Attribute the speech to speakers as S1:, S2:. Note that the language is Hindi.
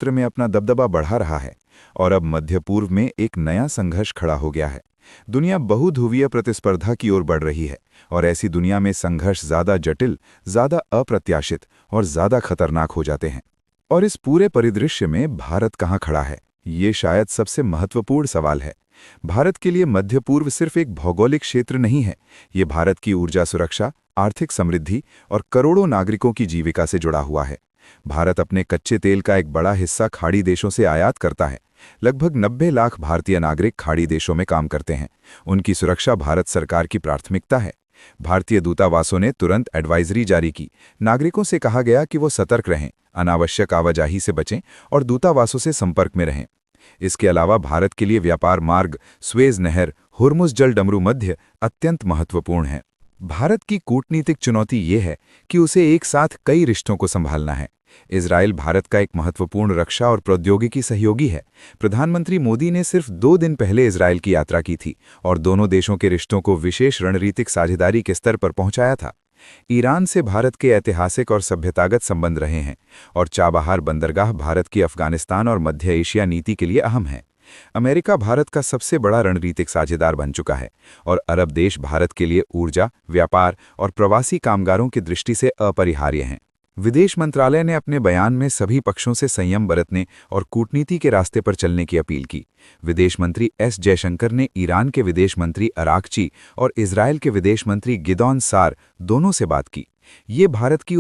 S1: क्षेत्र में अपना दबदबा बढ़ा रहा है और अब मध्य पूर्व में एक नया संघर्ष खड़ा हो गया है। दुनिया बहुध्रुवीय प्रतिस्पर्धा की ओर बढ़ रही है और ऐसी दुनिया में संघर्ष ज़्यादा जटिल, ज़्यादा अप्रत्याशित और ज़्यादा खतरनाक हो जाते हैं। और इस पूरे परिदृश्य में भारत कहाँ खड़ा है, ये शायद सबसे महत्वपूर्ण सवाल है। भारत के लिए मध्य पूर्व सिर्फ एक भौगोलिक क्षेत्र नहीं है, ये भारत की ऊर्जा सुरक्षा, आर्थिक समृद्धि और करोड़ों नागरिकों की जीविका से जुड़ा हुआ है। भारत अपने कच्चे तेल का एक बड़ा हिस्सा खाड़ी देशों से आयात करता है। लगभग 90 लाख भारतीय नागरिक खाड़ी देशों में काम करते हैं। उनकी सुरक्षा भारत सरकार की प्राथमिकता है। भारतीय दूतावासों ने तुरंत एडवाइजरी जारी की। नागरिकों से कहा गया कि वो सतर्क रहें, अनावश्यक आवाजाही से बचें और दूतावासों से संपर्क में रहें। इसके अलावा भारत के लिए व्यापार मार्ग, स्वेज नहर, हुर्मुज जल डमरू मध्य अत्यंत महत्वपूर्ण है। भारत की कूटनीतिक चुनौती ये है कि उसे एक साथ कई रिश्तों को संभालना है। इजरायल भारत का एक महत्वपूर्ण रक्षा और प्रौद्योगिकी सहयोगी है। प्रधानमंत्री मोदी ने सिर्फ 2 दिन पहले इजरायल की यात्रा की थी और दोनों देशों के रिश्तों को विशेष रणनीतिक साझेदारी के स्तर पर पहुंचाया था। ईरान से भारत के ऐतिहासिक और सभ्यतागत संबंध रहे हैं और चाबहार बंदरगाह भारत की अफगानिस्तान और मध्य एशिया नीति के लिए अहम है। अमेरिका भारत का सबसे बड़ा रणनीतिक साझेदार बन चुका है और अरब देश भारत के लिए ऊर्जा, व्यापार और प्रवासी कामगारों की दृष्टि से अपरिहार्य हैं। विदेश मंत्रालय ने अपने बयान में सभी पक्षों से संयम बरतने और कूटनीति के रास्ते पर चलने की अपील की। विदेश मंत्री एस जयशंकर ने ईरान के विदेश मंत्री अराक्ची और इजरायल के विदेश मंत्री गिदॉन सार दोनों से बात की। ये भारत की